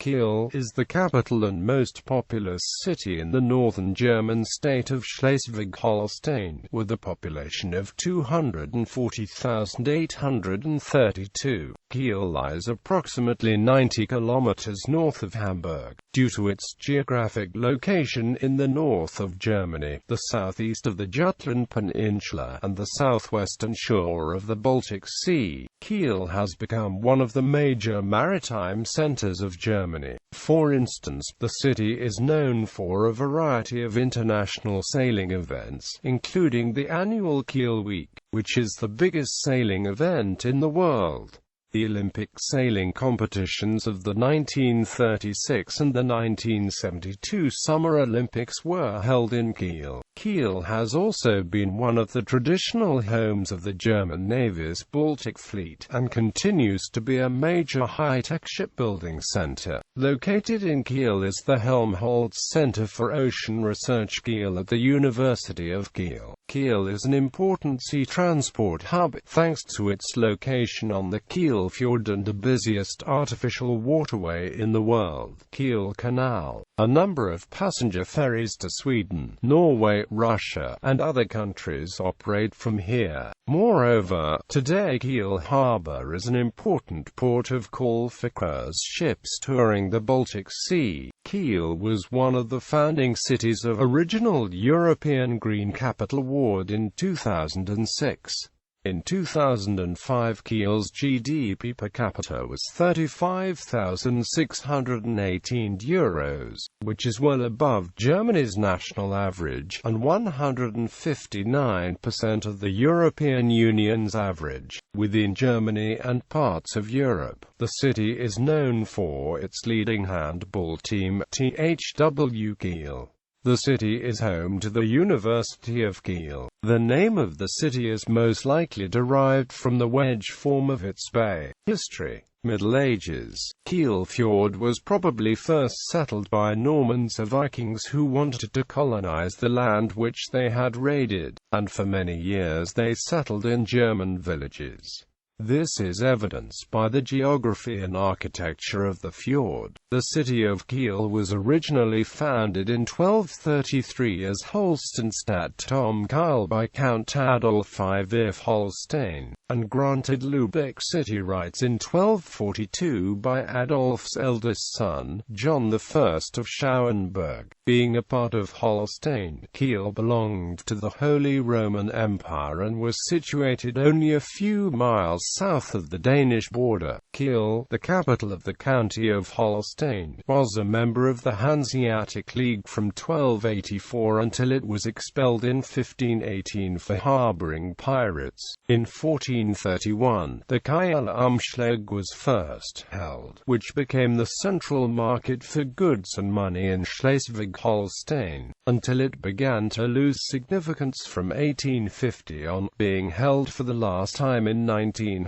Kiel is the capital and most populous city in the northern German state of Schleswig-Holstein, with a population of 240,832. Kiel lies approximately 90 kilometers north of Hamburg. Due to its geographic location in the north of Germany, the southeast of the Jutland peninsula, and the southwestern shore of the Baltic Sea, Kiel has become one of the major maritime centers of Germany. For instance, the city is known for a variety of international sailing events, including the annual Kiel Week, which is the biggest sailing event in the world. The Olympic sailing competitions of the 1936 and the 1972 Summer Olympics were held in Kiel. Kiel has also been one of the traditional homes of the German Navy's Baltic Fleet, and continues to be a major high-tech shipbuilding center. Located in Kiel is the Helmholtz Center for Ocean Research Kiel at the University of Kiel. Kiel is an important sea transport hub, thanks to its location on the Kiel Fjord and the busiest artificial waterway in the world, Kiel Canal. A number of passenger ferries to Sweden, Norway, Russia, and other countries operate from here. Moreover, today Kiel Harbor is an important port of call for cruise ships touring the Baltic Sea. Kiel was one of the founding cities of original European Green Capital Award in 2006. In 2005, Kiel's GDP per capita was €35,618, which is well above Germany's national average, and 159% of the European Union's average. Within Germany and parts of Europe, the city is known for its leading handball team, THW Kiel. The city is home to the University of Kiel. The name of the city is most likely derived from the wedge form of its bay. History. Middle Ages. Kiel Fjord was probably first settled by Normans or Vikings who wanted to colonize the land which they had raided, and for many years they settled in German villages. This is evidenced by the geography and architecture of the fjord. The city of Kiel was originally founded in 1233 as Holstenstadt am Kiel by Count Adolf IV Holstein, and granted Lübeck city rights in 1242 by Adolf's eldest son, John I of Schauenburg. Being a part of Holstein, Kiel belonged to the Holy Roman Empire and was situated only a few miles south of the Danish border. Kiel, the capital of the county of Holstein, was a member of the Hanseatic League from 1284 until it was expelled in 1518 for harboring pirates. In 1431, the Kiel Umschlag was first held, which became the central market for goods and money in Schleswig-Holstein, until it began to lose significance from 1850 on, being held for the last time in 1900,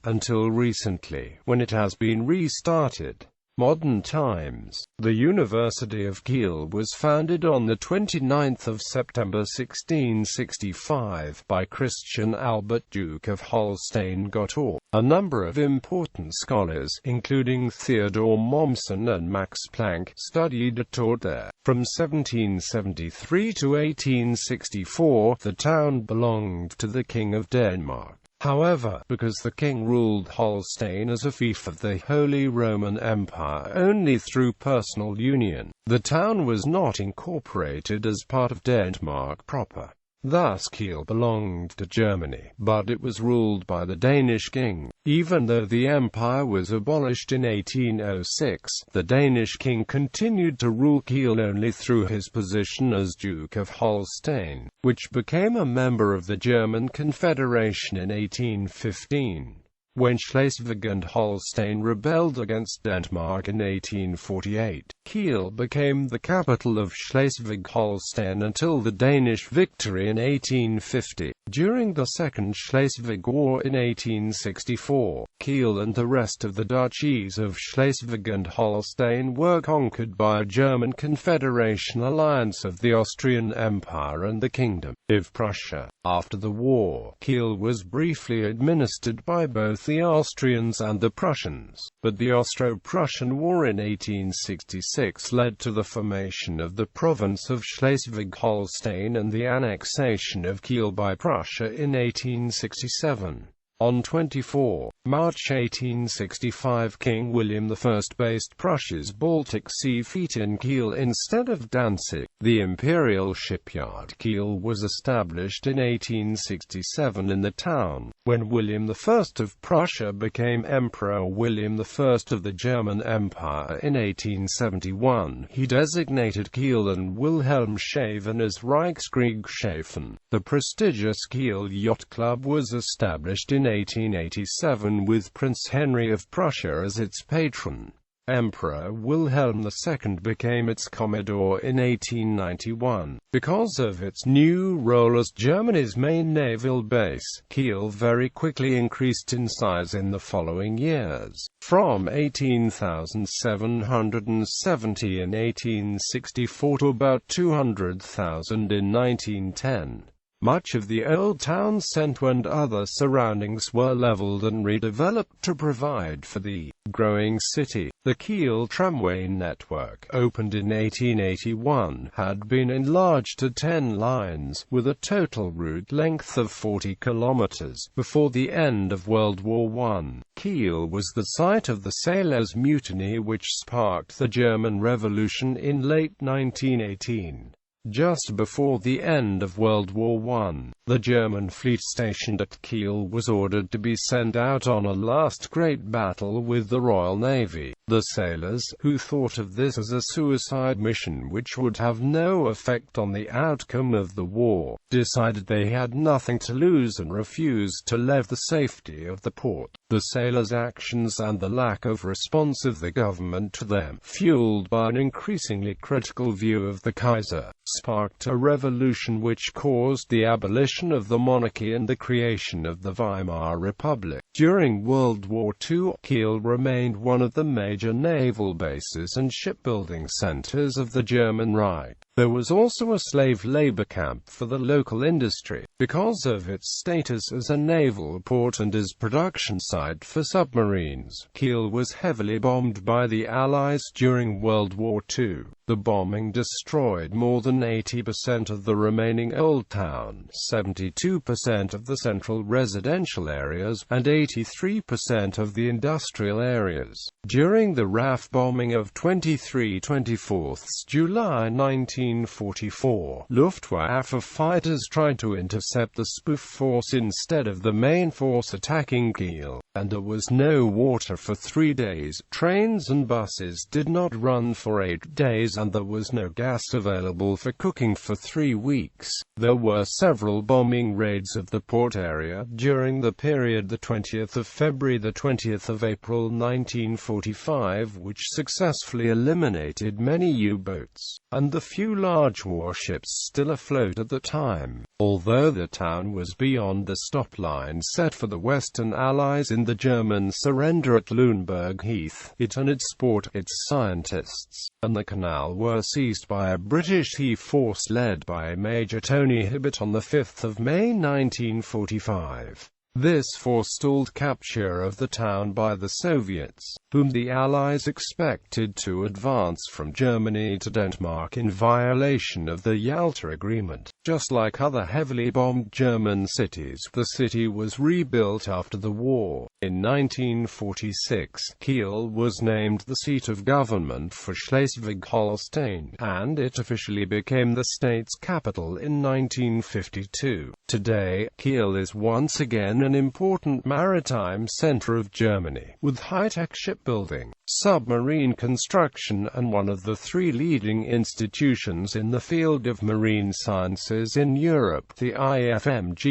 until recently, when it has been restarted. Modern times. The University of Kiel was founded on the 29th of September 1665 by Christian Albert, Duke of Holstein-Gottorp. A number of important scholars, including Theodor Mommsen and Max Planck, studied and taught there. From 1773 to 1864, the town belonged to the King of Denmark. However, because the king ruled Holstein as a fief of the Holy Roman Empire only through personal union, the town was not incorporated as part of Denmark proper. Thus Kiel belonged to Germany, but it was ruled by the Danish king. Even though the empire was abolished in 1806, the Danish king continued to rule Kiel only through his position as Duke of Holstein, which became a member of the German Confederation in 1815. When Schleswig and Holstein rebelled against Denmark in 1848, Kiel became the capital of Schleswig-Holstein until the Danish victory in 1850. During the Second Schleswig War in 1864, Kiel and the rest of the duchies of Schleswig and Holstein were conquered by a German Confederation alliance of the Austrian Empire and the Kingdom of Prussia. After the war, Kiel was briefly administered by both the Austrians and the Prussians, but the Austro-Prussian War in 1866 led to the formation of the province of Schleswig-Holstein and the annexation of Kiel by Prussia in 1867. On 24 March 1865, King William I based Prussia's Baltic Sea fleet in Kiel instead of Danzig. The imperial shipyard Kiel was established in 1867 in the town. When William I of Prussia became Emperor William I of the German Empire in 1871, he designated Kiel and Wilhelmshaven as Reichskriegshafen. The prestigious Kiel Yacht Club was established in 1887 with Prince Henry of Prussia as its patron. Emperor Wilhelm II became its commodore in 1891. Because of its new role as Germany's main naval base, Kiel very quickly increased in size in the following years, from 18,770 in 1864 to about 200,000 in 1910. Much of the old town centre and other surroundings were leveled and redeveloped to provide for the growing city. The Kiel tramway network, opened in 1881, had been enlarged to 10 lines, with a total route length of 40 kilometres, before the end of World War I. Kiel was the site of the sailors' mutiny which sparked the German Revolution in late 1918. Just before the end of World War I, the German fleet stationed at Kiel was ordered to be sent out on a last great battle with the Royal Navy. The sailors, who thought of this as a suicide mission which would have no effect on the outcome of the war, decided they had nothing to lose and refused to leave the safety of the port. The sailors' actions and the lack of response of the government to them, fueled by an increasingly critical view of the Kaiser, sparked a revolution which caused the abolition of the monarchy and the creation of the Weimar Republic. During World War II, Kiel remained one of the major naval bases and shipbuilding centers of the German Reich. There was also a slave labor camp for the local industry, because of its status as a naval port and as production site for submarines. Kiel was heavily bombed by the Allies during World War II. The bombing destroyed more than 80% of the remaining old town, 72% of the central residential areas, and 83% of the industrial areas. During the RAF bombing of 23/24 July 1944, Luftwaffe fighters tried to intercept the spoof force instead of the main force attacking Kiel, and there was no water for 3 days. Trains and buses did not run for 8 days, and there was no gas available for cooking for 3 weeks. There were several bombing raids of the port area during the period the 20th of February the 20th of April 1945, which successfully eliminated many U-boats and the few large warships still afloat at the time. Although the town was beyond the stop line set for the Western Allies in the German surrender at Lüneburg Heath, it and its port, its scientists, and the canal were seized by a British sea force led by Major Tony Hibbert on the 5th of May 1945. This forestalled capture of the town by the Soviets, whom the Allies expected to advance from Germany to Denmark in violation of the Yalta Agreement. Just like other heavily bombed German cities, the city was rebuilt after the war. In 1946, Kiel was named the seat of government for Schleswig-Holstein, and it officially became the state's capital in 1952. Today, Kiel is once again an important maritime center of Germany, with high-tech shipbuilding, submarine construction, and one of the 3 leading institutions in the field of marine sciences in Europe, the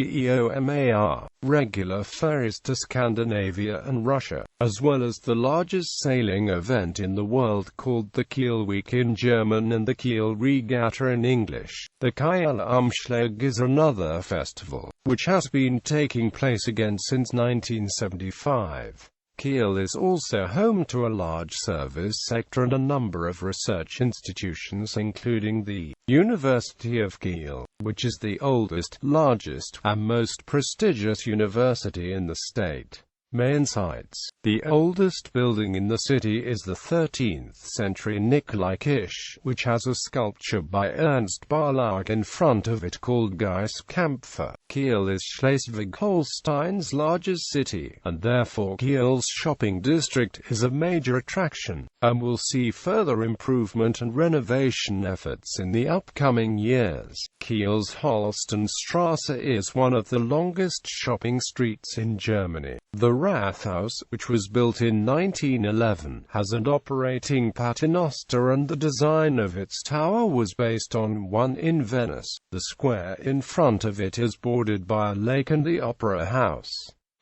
IFMGEOMAR. Regular ferries to Scandinavia and Russia, as well as the largest sailing event in the world called the Kiel Week in German and the Kiel Regatta in English. The Kiel Umschlag is another festival, which has been taking place again since 1975. Kiel is also home to a large service sector and a number of research institutions, including the University of Kiel, which is the oldest, largest, and most prestigious university in the state. Main sites. The oldest building in the city is the 13th-century Nikolai Kirche, which has a sculpture by Ernst Barlach in front of it called Geiskampfer. Kiel is Schleswig-Holstein's largest city, and therefore Kiel's shopping district is a major attraction, and will see further improvement and renovation efforts in the upcoming years. Kiel's Holstenstrasse is one of the longest shopping streets in Germany. The Rathaus, which was built in 1911, has an operating paternoster, and the design of its tower was based on one in Venice. The square in front of it is bordered by a lake and the opera house.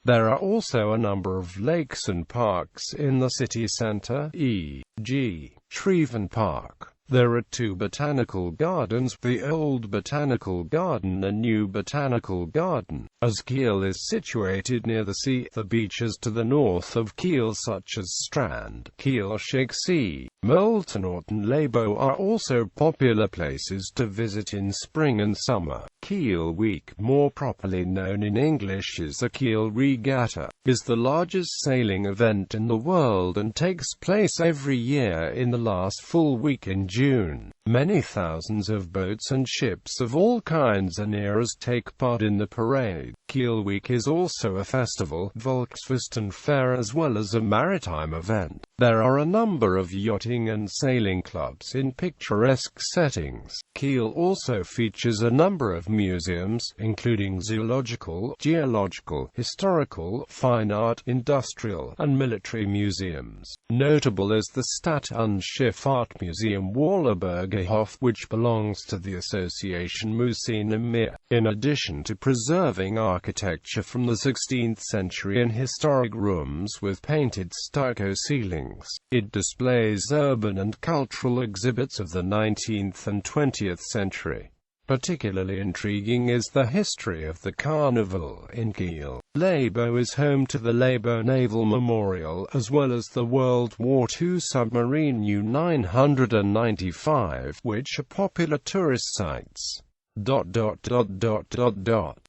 There are also a number of lakes and parks in the city centre, e.g., Schreven Park. There are two botanical gardens, the Old Botanical Garden and New Botanical Garden. As Kiel is situated near the sea, the beaches to the north of Kiel such as Strand, Kiel See, Moltenort and Labo are also popular places to visit in spring and summer. Kiel Week, more properly known in English as the Kiel Regatta, is the largest sailing event in the world and takes place every year in the last full week in June. Many thousands of boats and ships of all kinds and eras take part in the parade. Kiel Week is also a festival, Volksfest fair, as well as a maritime event. There are a number of yachting and sailing clubs in picturesque settings. Kiel also features a number of museums, including zoological, geological, historical, fine art, industrial, and military museums. Notable is the Stadt- und Schifffahrt Museum Wallenbergerhof, which belongs to the Association Museum Meer. In addition to preserving architecture from the 16th century in historic rooms with painted stucco ceilings, it displays urban and cultural exhibits of the 19th and 20th century. Particularly intriguing is the history of the carnival in Kiel. Labo is home to the Labo Naval Memorial, as well as the World War II submarine U-995, which are popular tourist sites.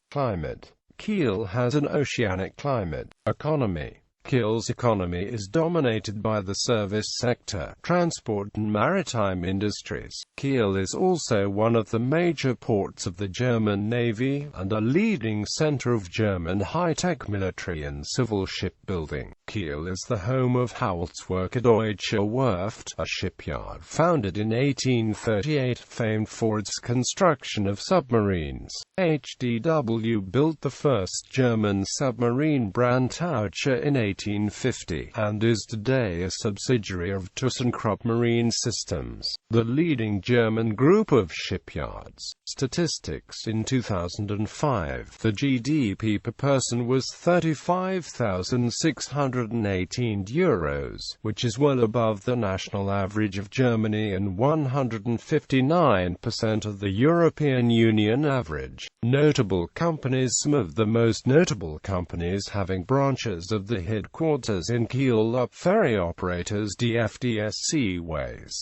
Climate. Kiel has an oceanic climate. Economy. Kiel's economy is dominated by the service sector, transport and maritime industries. Kiel is also one of the major ports of the German Navy, and a leading center of German high-tech military and civil shipbuilding. Kiel is the home of Holzwerke Deutsche Werft, a shipyard founded in 1838, famed for its construction of submarines. H.D.W. built the first German submarine Brandtaucher in 1850, and is today a subsidiary of ThyssenKrupp Marine Systems, the leading German group of shipyards. Statistics. In 2005, the GDP per person was €35,618, which is well above the national average of Germany and 159% of the European Union average. Notable companies. Some of the most notable companies having branches of the headquarters in Kiel are ferry operators DFDS Seaways,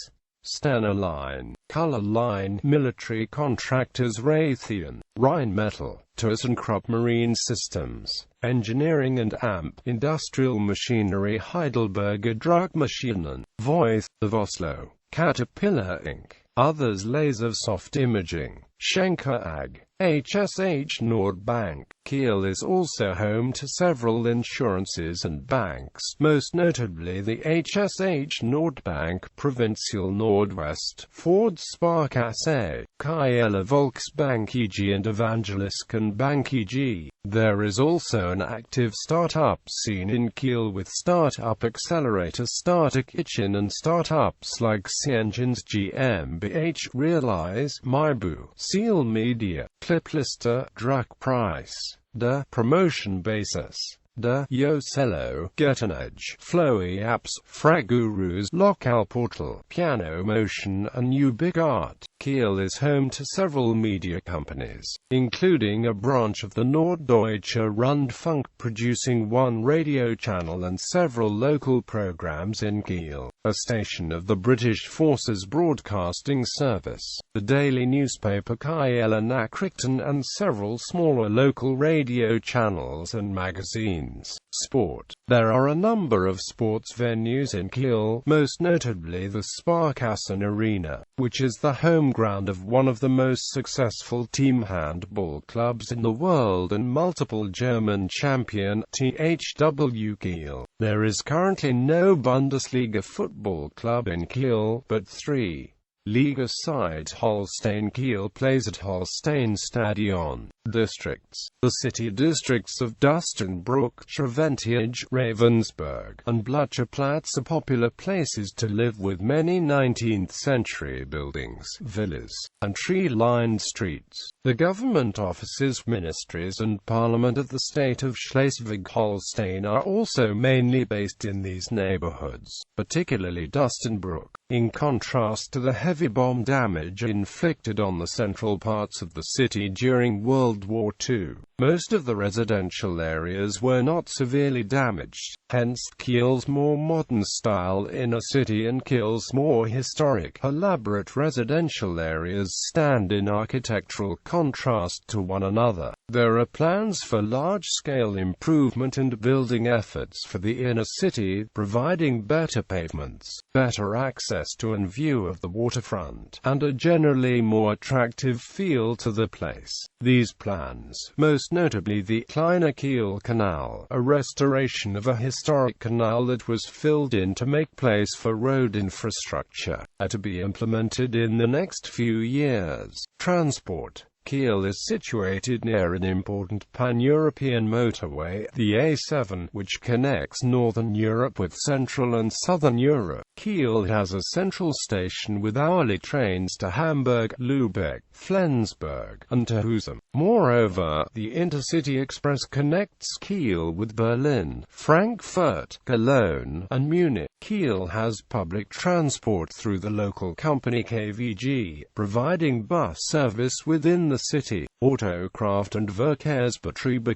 Stena Line, Color Line, military contractors Raytheon, Rheinmetall, ThyssenKrupp Marine Systems, Engineering and AMP, Industrial Machinery Heidelberger Druckmaschinen, Voith of Oslo, Caterpillar Inc., others Laser Soft Imaging, Schenker AG, HSH Nordbank. Kiel is also home to several insurances and banks, most notably the HSH Nordbank, Provincial Nordwest, Ford Sparkasse, Kieler Volksbank EG and Evangeliskan Bank EG. There is also an active startup scene in Kiel with Startup Accelerator, Starter Kitchen and startups like C-Engines GmbH, Realize, Mybu, Seal Media, Cliplister, Druck Price, Der Promotion Basis, Der Yosello, GetAnEdge, Flowy Apps, Fragurus, Local Portal, Piano Motion and Ubig Art. Kiel is home to several media companies, including a branch of the Norddeutsche Rundfunk producing one radio channel and several local programs in Kiel, a station of the British Forces Broadcasting Service, the daily newspaper Kiel Nachrichten, and several smaller local radio channels and magazines. Sport. There are a number of sports venues in Kiel, most notably the Sparkassen Arena, which is the home ground of one of the most successful team handball clubs in the world and multiple German champion, THW Kiel. There is currently no Bundesliga football club in Kiel, but three Liga sides. Holstein Kiel plays at Holstein Stadion. Districts. The city districts of Dustenbrook, Treventiage, Ravensburg, and Blutcherplatz are popular places to live with many 19th-century buildings, villas, and tree-lined streets. The government offices, ministries and parliament of the state of Schleswig-Holstein are also mainly based in these neighborhoods, particularly Dustenbrook. In contrast to the heavy bomb damage inflicted on the central parts of the city during World War II, most of the residential areas were not severely damaged, hence Kiel's more modern-style inner city and Kiel's more historic, elaborate residential areas stand in architectural contrast to one another. There are plans for large-scale improvement and building efforts for the inner city, providing better pavements, better access to and view of the waterfront, and a generally more attractive feel to the place. These plans, most notably the Kleiner Kiel Canal, a restoration of a historic canal that was filled in to make place for road infrastructure, are to be implemented in the next few years. Transport. Kiel is situated near an important pan-European motorway, the A7, which connects Northern Europe with Central and Southern Europe. Kiel has a central station with hourly trains to Hamburg, Lübeck, Flensburg, and to Husum. Moreover, the Intercity Express connects Kiel with Berlin, Frankfurt, Cologne, and Munich. Kiel has public transport through the local company KVG, providing bus service within the city. Autokraft and Verkehrsbetriebe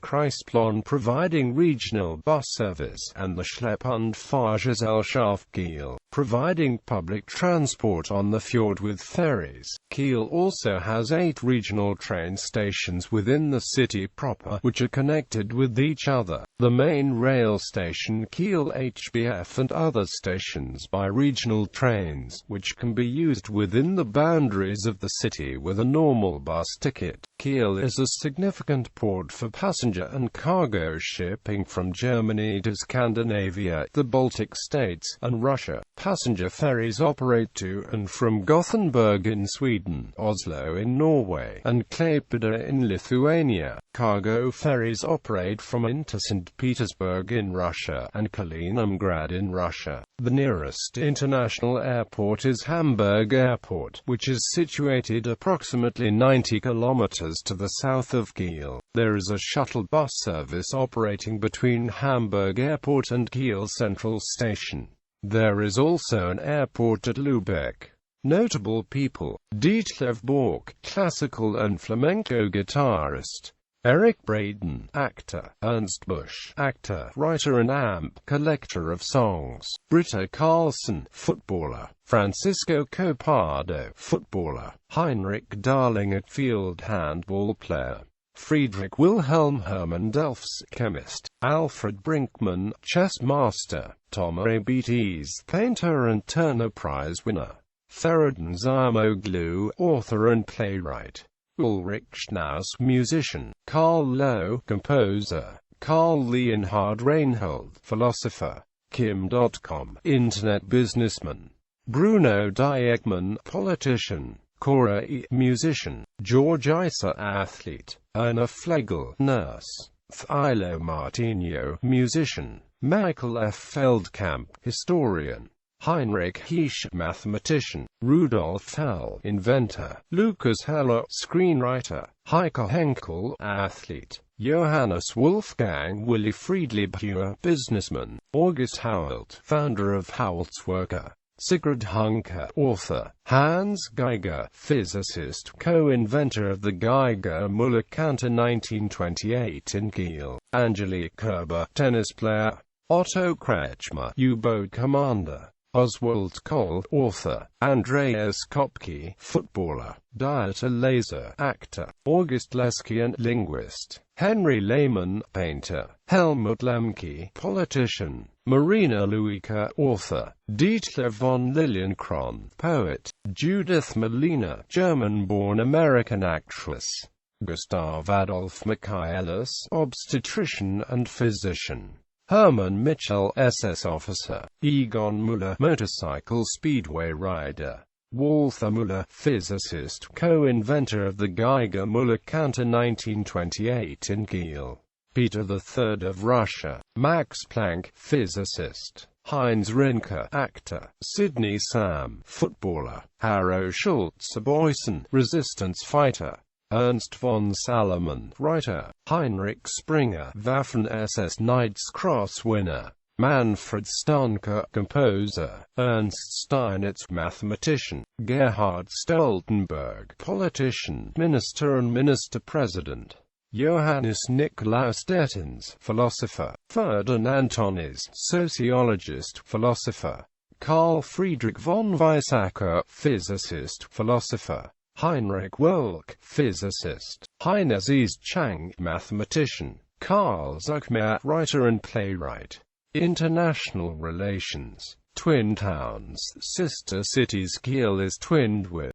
providing regional bus service, and the Schlepp- und Fahrgesellschaft Kiel, providing public transport on the fjord with ferries. Kiel also has 8 regional train stations within the city proper, which are connected with each other. The main rail station Kiel HBF and other stations by regional trains, which can be used within the boundaries of the city with a normal bus ticket. Kiel is a significant port for passenger and cargo shipping from Germany to Scandinavia, the Baltic states, and Russia. Passenger ferries operate to and from Gothenburg in Sweden, Oslo in Norway, and Klaipėda in Lithuania. Cargo ferries operate from into St. Petersburg in Russia, and Kaliningrad in Russia. The nearest international airport is Hamburg Airport, which is situated approximately 90 kilometers to the south of Kiel. There is a shuttle bus service operating between Hamburg Airport and Kiel Central Station. There is also an airport at Lübeck. Notable people: Detlev Bork, classical and flamenco guitarist; Eric Braeden, actor; Ernst Busch, actor, writer and amp collector of songs; Britta Karlsson, footballer; Francisco Copado, footballer; Heinrich Darling, field handball player; Friedrich Wilhelm Hermann Delfs, chemist; Alfred Brinkmann, chess master; Tom Abites, painter and Turner Prize winner; Feridun Zimoglu, author and playwright; Ulrich Schnaus, musician; Carl Lowe, composer; Carl Leonhard Reinhold, philosopher; Kim.com, internet businessman; Bruno Diekmann, politician; Cora E., musician; George Isa, athlete; Erna Flegel, nurse; Thilo Martinho, musician; Michael F. Feldkamp, historian; Heinrich Heesch, mathematician; Rudolf Hell, inventor; Lucas Heller, screenwriter; Heike Henkel, athlete; Johannes Wolfgang Willy Friedlieb, businessman; August Hault, founder of Hault's Worker; Sigurd Hunke, author. Hans Geiger, physicist, co-inventor of the Geiger-Müller counter 1928 in Kiel. Angelique Kerber, tennis player. Otto Kretschmer, U-boat commander. Oswald Kohl, author. Andreas Kopke, footballer. Dieter Laser, actor. August Leskian, linguist. Henry Lehmann, painter. Helmut Lemke, politician. Marina Luica, author. Dietler von Lilienkron, poet. Judith Malina, German-born American actress. Gustav Adolf Michaelis, obstetrician and physician. Hermann Mitchell, SS officer. Egon Müller, motorcycle speedway rider. Walther Müller, physicist, co-inventor of the Geiger-Müller counter 1928 in Kiel. Peter III of Russia. Max Planck, physicist. Heinz Rinke, actor. Sidney Sam, footballer. Harro Schulze Boysen, resistance fighter. Ernst von Salomon, writer. Heinrich Springer, Waffen-SS Knight's Cross winner. Manfred Stanke, composer. Ernst Steinitz, mathematician. Gerhard Stoltenberg, politician, minister and minister-president. Johannes Nikolaus Dettens, philosopher. Ferdinand Antonis, sociologist, philosopher. Carl Friedrich von Weizsäcker, physicist, philosopher. Heinrich Wolk, physicist. Heinz Chang, mathematician. Karl Zuckmayer, writer and playwright. International relations. Twin towns, sister cities. Kiel is twinned with